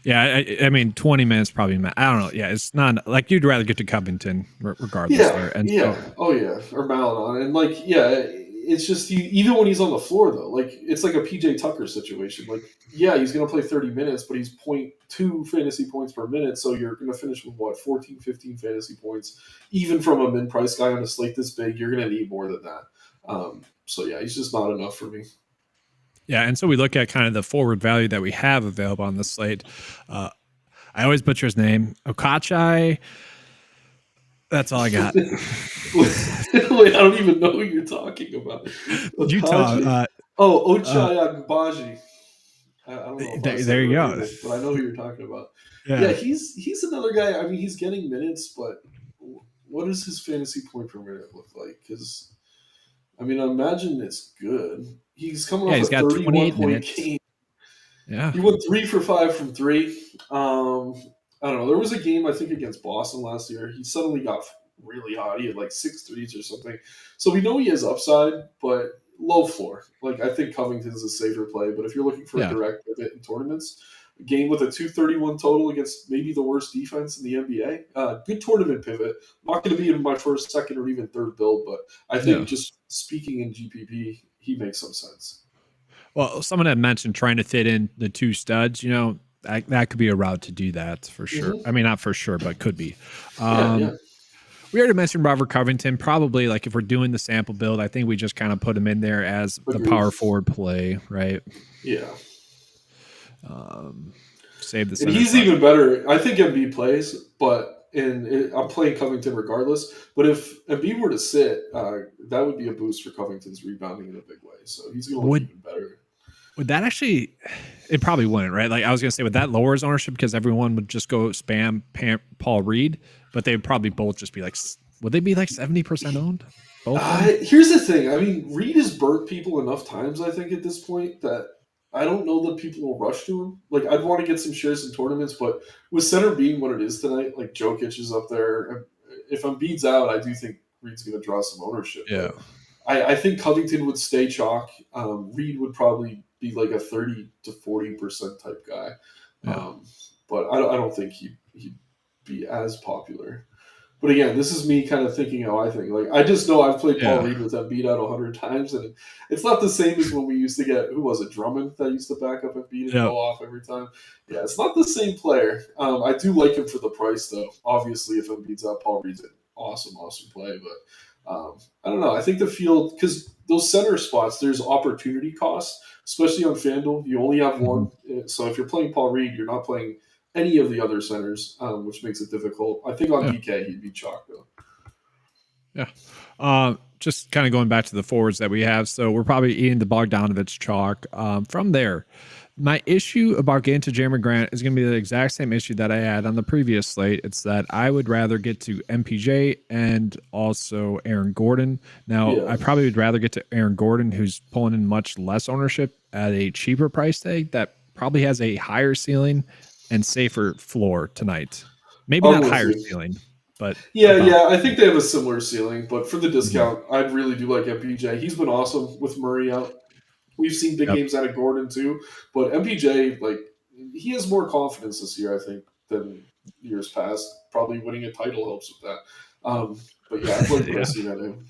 Yeah. I mean, 20 minutes probably. I don't know. Yeah. It's not like you'd rather get to Covington regardless Yeah, there. And yeah, so, oh yeah, or Maladon, and like yeah, it's just even when he's on the floor though, like it's like a PJ Tucker situation. Like yeah, he's gonna play 30 minutes, but he's 0.2 fantasy points per minute, so you're gonna finish with what 14, 15 fantasy points. Even from a min price guy on a slate this big, you're gonna need more than that. So yeah, he's just not enough for me. yeah. And so we look at kind of the forward value that we have available on the slate. Uh, I always butcher his name. Okachai. That's all I got. Wait, I don't even know who you're talking about. Utah. Okachi. Oh, Uh, Ochai Agbaji. I don't know if I said there it you right, go. but I know who you're talking about. Yeah, Yeah. he's another guy. I mean, he's getting minutes, but what does his fantasy point per minute look like? Because I mean, I imagine it's good. He's coming Yeah. off a He's got 31 28 point minutes. game. Yeah. He went 3 for 5 from three. I don't know. There was a game I think against Boston last year. He suddenly got really hot. He had like 6 threes or something. So we know he has upside, but low floor. Like I think Covington's a safer play. But if you're looking for a Yeah. direct pivot in tournaments, a game with a 231 total against maybe the worst defense in the NBA, good tournament pivot. Not going to be in my first, second, or even third build, but I Yeah. think just speaking in GPP, he makes some sense. Well, someone had mentioned trying to fit in the two studs. That could be a route to do that for sure. Mm-hmm. I mean, not for sure, but could be. Yeah, yeah. We already mentioned Robert Covington. Probably like if we're doing the sample build, I think we just kind of put him in there as the Agreed. power forward play, right? Yeah. Save the And center he's spot. even better. I think Embiid plays, but I'm playing Covington regardless. But if Embiid were to sit, that would be a boost for Covington's rebounding in a big way. So he's going to look Would even better. would that actually? It probably wouldn't, right? Like I was gonna say, would that lower his ownership because everyone would just go spam Paul Reed, but they'd probably both just be like, would they be like 70% owned? Both of them? Here's the thing. I mean, Reed has burnt people enough times, I think, at this point that I don't know that people will rush to him. Like, I'd want to get some shares in tournaments, but with center being what it is tonight, like Jokic is up there. If Embiid's out, I do think Reed's going to draw some ownership. Yeah. But I think Covington would stay chalk. Reed would probably be like a 30 to 40% type guy. Yeah. But I don't think he'd be as popular. But again, this is me kind of thinking how I think. Like I just know I've played Paul Yeah. Reed with Embiid out 100 times, and it's not the same as when we used to get who was it, Drummond that used to back up Embiid and Yeah. go off every time. Yeah, it's not the same player. I do like him for the price though. Obviously, if Embiid's out, Paul Reed's an awesome play. But I don't know. I think the field because those center spots, there's opportunity costs, especially on FanDuel. You only have one, so if you're playing Paul Reed, you're not playing any of the other centers, which makes it difficult. I think on DK he'd be chalk though. Yeah. Just kind of going back to the forwards that we have. So we're probably eating the Bogdanovich chalk. From there, my issue about getting to Jeremy Grant is going to be the exact same issue that I had on the previous slate. It's that I would rather get to MPJ and also Aaron Gordon. Now, I probably would rather get to Aaron Gordon, who's pulling in much less ownership at a cheaper price tag that probably has a higher ceiling and safer floor tonight. Maybe not higher ceiling, but yeah, I think they have a similar ceiling. But for the discount, I really do like MPJ. He's been awesome with Murray out. We've seen big games out of Gordon too, but MPJ he has more confidence this year, I think, than years past. Probably winning a title helps with that. But yeah, I've liked what I've seen out of him.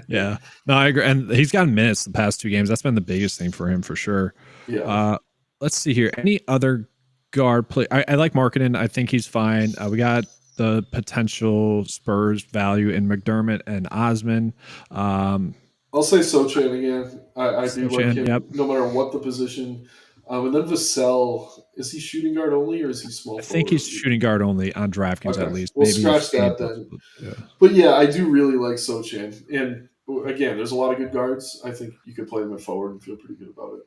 Yeah, no, I agree, and he's gotten minutes the past 2 games. That's been the biggest thing for him for sure. Yeah. Let's see here. Any other guard play? I like Markkanen. I think he's fine. We got the potential Spurs value in McDermott and Osman. I'll say Sochan again. I do like him Yep. no matter what the position. And then Vassell, is he shooting guard only or is he small I forward? think he's shooting guard only on DraftKings at least. We'll Maybe scratch that then. Yeah. But yeah, I do really like Sochan. And again, there's a lot of good guards. I think you could play them at forward and feel pretty good about it.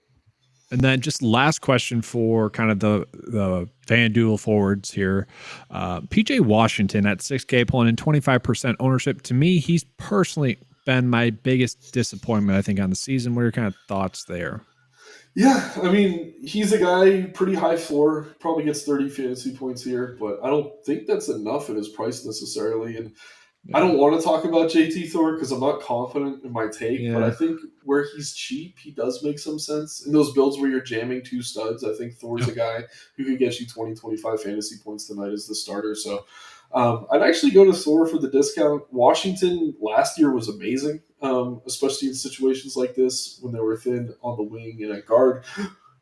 And then just last question for kind of the FanDuel forwards here. PJ Washington at 6K pulling in 25% ownership. To me, he's personally been my biggest disappointment, I think, on the season. What are your kind of thoughts there? Yeah, I mean, he's a guy pretty high floor, probably gets 30 fantasy points here, but I don't think that's enough at his price necessarily. And I Yeah. don't want to talk about JT Thor because I'm not confident in my take, but I Yeah. think where he's cheap, he does make some sense. In those builds where you're jamming two studs, I think Thor's Yeah. a guy who could get you 20, 25 fantasy points tonight as the starter. So I'd actually go to Thor for the discount. Washington last year was amazing, especially in situations like this when they were thin on the wing and at guard.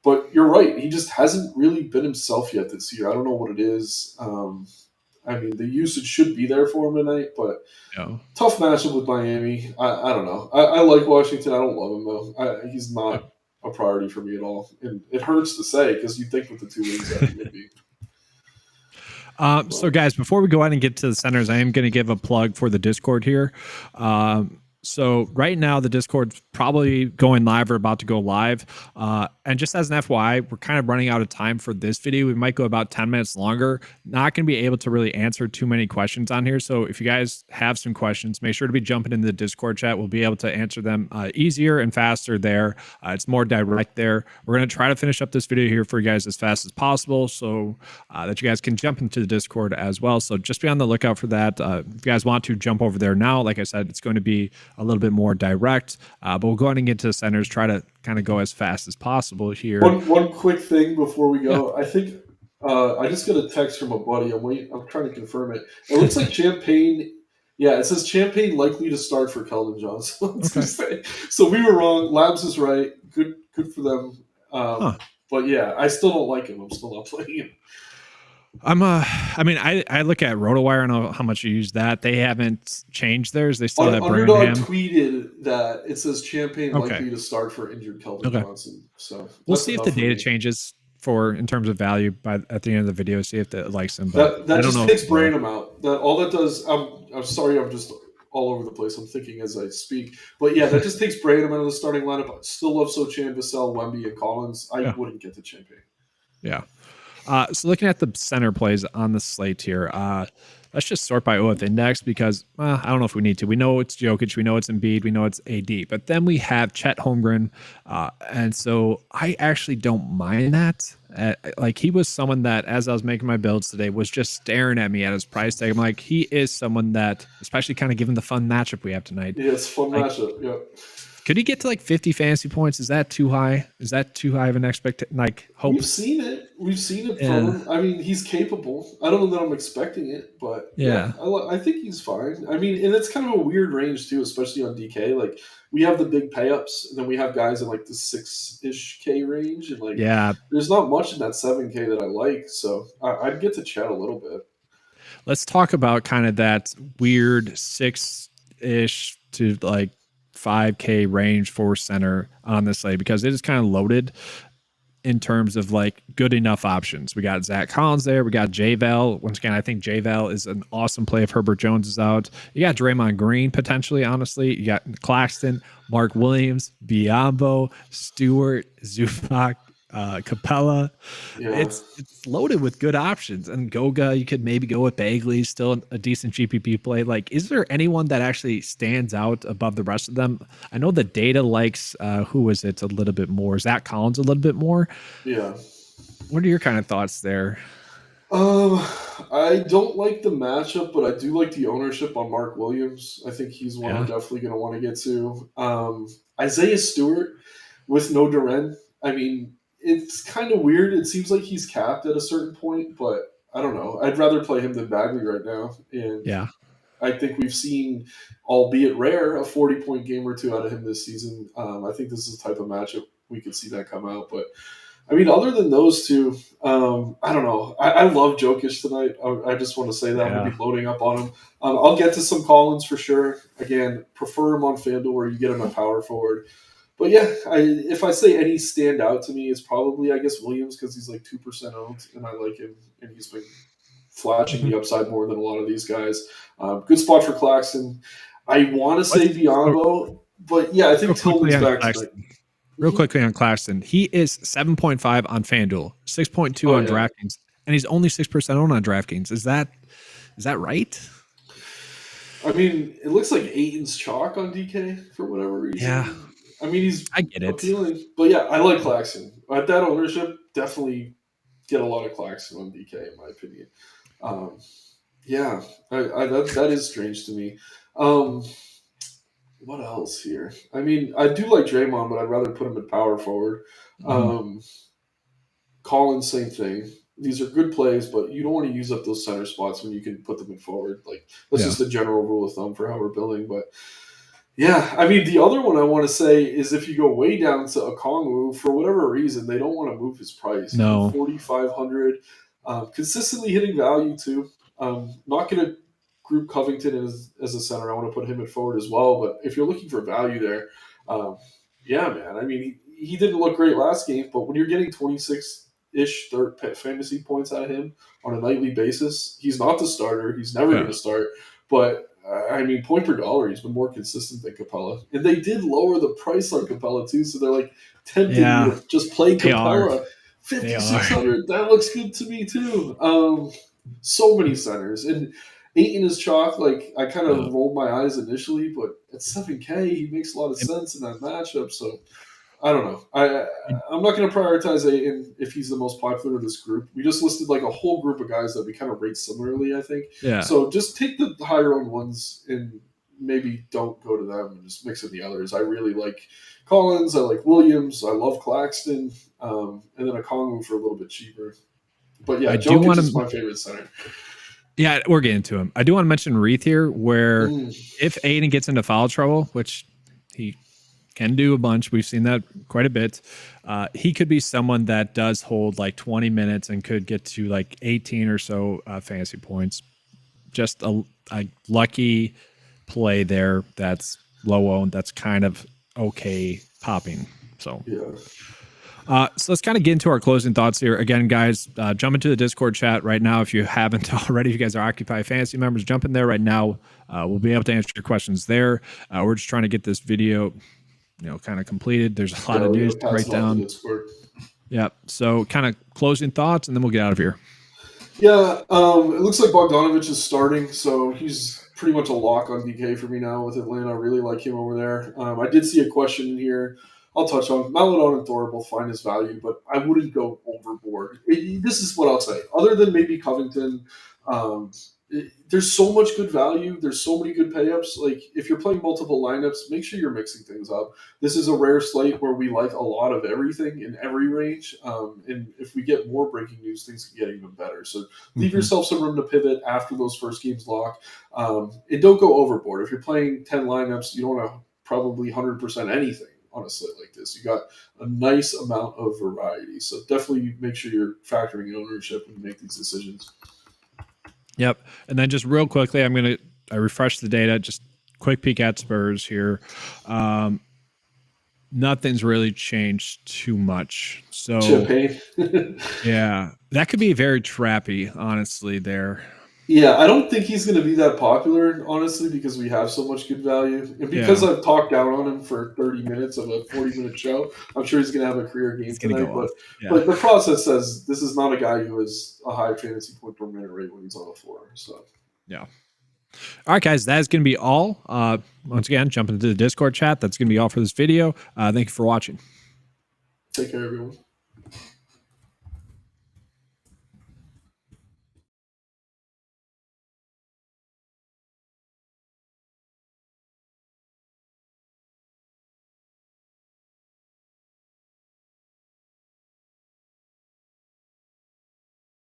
But you're right, he just hasn't really been himself yet this year. I don't know what it is. I mean, the usage should be there for him tonight, but Yeah. tough matchup with Miami. I don't know. I like Washington. I don't love him though. He's Yeah. not a priority for me at all, and it hurts to say because you think with the 2 wins that he would be. So, But guys, before we go on and get to the centers, I am going to give a plug for the Discord here. So right now the Discord's probably going live or about to go live. And just as an FYI, we're kind of running out of time for this video. We might go about 10 minutes longer. Not going to be able to really answer too many questions on here. So if you guys have some questions, make sure to be jumping into the Discord chat. We'll be able to answer them easier and faster there. It's more direct there. We're going to try to finish up this video here for you guys as fast as possible so that you guys can jump into the Discord as well. So just be on the lookout for that. If you guys want to jump over there now, like I said, it's going to be a little bit more direct, but we'll go ahead and get to the centers, try to kind of go as fast as possible here. one quick thing before we Yeah. go, I think I just got a text from a buddy. I'm trying to confirm it. It looks like Champagne. Yeah, it says Champagne likely to start for Keldon Johnson on Okay. Tuesday. So we were wrong. Labs is right. Good for them. Huh. But yeah, I still don't like him. I'm still not playing him. I mean, I look at RotoWire. I know how much you use that. They haven't changed theirs. They still have Underdog Birmingham. tweeted that it says Champagne Okay. likely to start for injured Keldon Okay. Johnson. So We'll that's see if enough the for data me. changes for in terms of value by at the end of the video. See if it likes him. But That I don't just know. takes Branham out. That all that does. I'm sorry. I'm just all over the place. I'm thinking as I speak. But yeah, that just takes Branham out of the starting lineup. I still love Sochan, Vassell, Wemby, and Collins. I Yeah. wouldn't get to Champagne. Yeah. So looking at the center plays on the slate here, let's just sort by OF index because I don't know if we need to. We know it's Jokic, we know it's Embiid, we know it's AD, but then we have Chet Holmgren, and so I actually don't mind that. Like he was someone that, as I was making my builds today, was just staring at me at his price tag. I'm like, he is someone that, especially kind of given the fun matchup we have tonight. Yeah, it's a fun matchup. Yeah. Could he get to like 50 fantasy points? Is that too high? Is that too high of an expectation? Like hope? We've seen it. We've seen it from him. I mean, he's capable. I don't know that I'm expecting it, but yeah, I think he's fine. I mean, and it's kind of a weird range too, especially on DK. Like we have the big payups, and then we have guys in like the 6-ish K range, and like there's not much in that 7K that I like. So I'd get to chat a little bit. Let's talk about kind of that weird 6-ish to like 5K range for center on this slate because it is kind of loaded in terms of like good enough options. We got Zach Collins there. We got JaVale. Once again, I think JaVale is an awesome play if Herbert Jones is out. You got Draymond Green potentially, honestly. You got Claxton, Mark Williams, Biyombo, Stewart, Zubac, Capella. Yeah. It's loaded with good options. And Goga, you could maybe go with Bagley, still a decent GPP play. Like, is there anyone that actually stands out above the rest of them? I know the data likes who was it a little bit more? Zach Collins a little bit more. Yeah. What are your kind of thoughts there? I don't like the matchup, but I do like the ownership on Mark Williams. I think he's one I'm definitely going to want to get to. Isaiah Stewart with no Duren. I mean, it's kind of weird. It seems like he's capped at a certain point, but I don't know. I'd rather play him than Bagley right now. And I think we've seen, albeit rare, a 40-point game or two out of him this season. I think this is the type of matchup we could see that come out. But, I mean, other than those two, I don't know. I love Jokic tonight. I just want to say that. I'm going to be loading up on him. I'll get to some Collins for sure. Again, prefer him on FanDuel where you get him at power forward. But yeah, if I say any stand out to me, it's probably, I guess, Williams because he's like 2% owned, and I like him, and he's been flashing the upside more than a lot of these guys. Good spot for Claxton. I want to say Biombo, but yeah, I think Tillman's back tonight. Real quickly on Claxton, he is 7.5 on FanDuel, 6.2 on DraftKings, and he's only 6% owned on DraftKings. Is that right? I mean, it looks like Aiton's chalk on DK for whatever reason. Yeah. I mean, I get it. appealing. But yeah, I like Claxton. At that ownership, definitely get a lot of Claxton on DK, in my opinion. Yeah, that is strange to me. What else here? I mean, I do like Draymond, but I'd rather put him at power forward. Collins, same thing. These are good plays, but you don't want to use up those center spots when you can put them in forward. Like, that's just the general rule of thumb for how we're building. But yeah, I mean, the other one I want to say is if you go way down to Okongwu, for whatever reason, they don't want to move his price. No. 4,500. Consistently hitting value, too. Not going to group Covington as a center. I want to put him at forward as well. But if you're looking for value there, yeah, man. I mean, he didn't look great last game, but when you're getting 26-ish fantasy points out of him on a nightly basis, he's not the starter. He's never going to start. But I mean, point per dollar, he's been more consistent than Capella. And they did lower the price on Capella, too. So they're like tempting you to just play Capella. 5,600. That looks good to me, too. So many centers. And Ayton is chalk. Like, I kind of rolled my eyes initially, but at 7K, he makes a lot of sense in that matchup. So I don't know. I'm not going to prioritize Ayton if he's the most popular of this group. We just listed like a whole group of guys that we kind of rate similarly, I think. Yeah. So just take the higher owned ones and maybe don't go to them and just mix in the others. I really like Collins. I like Williams. I love Claxton. And then Okongwu for a little bit cheaper. But yeah, Jokic is my favorite center. Yeah, we're getting to him. I do want to mention Reith here, where if Aiden gets into foul trouble, which he can do a bunch, we've seen that quite a bit, he could be someone that does hold like 20 minutes and could get to like 18 or so fantasy points. Just a lucky play there that's low owned, that's kind of okay popping. So yeah. So let's kind of get into our closing thoughts here. Again, guys, jump into the Discord chat right now. If you haven't already, if you guys are Occupy Fantasy members, jump in there right now. We'll be able to answer your questions there. We're just trying to get this video, kind of completed. There's a lot of news to break down. Yeah. So kind of closing thoughts, and then we'll get out of here. Yeah. It looks like Bogdanovich is starting, so he's pretty much a lock on DK for me now with Atlanta. I really like him over there. I did see a question in here. I'll touch on Maledon and Thor both find his value, but I wouldn't go overboard. This is what I'll say. Other than maybe Covington, there's so much good value. There's so many good payups. Like, if you're playing multiple lineups, make sure you're mixing things up. This is a rare slate where we like a lot of everything in every range. And if we get more breaking news, things can get even better. So leave yourself some room to pivot after those first games lock. And don't go overboard. If you're playing 10 lineups, you don't want to probably 100% anything on a slate like this. You got a nice amount of variety. So definitely make sure you're factoring in ownership when you make these decisions. Yep. And then just real quickly, I refresh the data, just quick peek at Spurs here. Nothing's really changed too much. So yeah, that could be very trappy, honestly, there. Yeah, I don't think he's going to be that popular, honestly, because we have so much good value. And because I've talked down on him for 30 minutes of a 40-minute show, I'm sure he's going to have a career game tonight. But the process says this is not a guy who has a high fantasy point per minute rate when he's on the floor. So yeah. All right, guys, that is going to be all. Once again, jump into the Discord chat. That's going to be all for this video. Thank you for watching. Take care, everyone.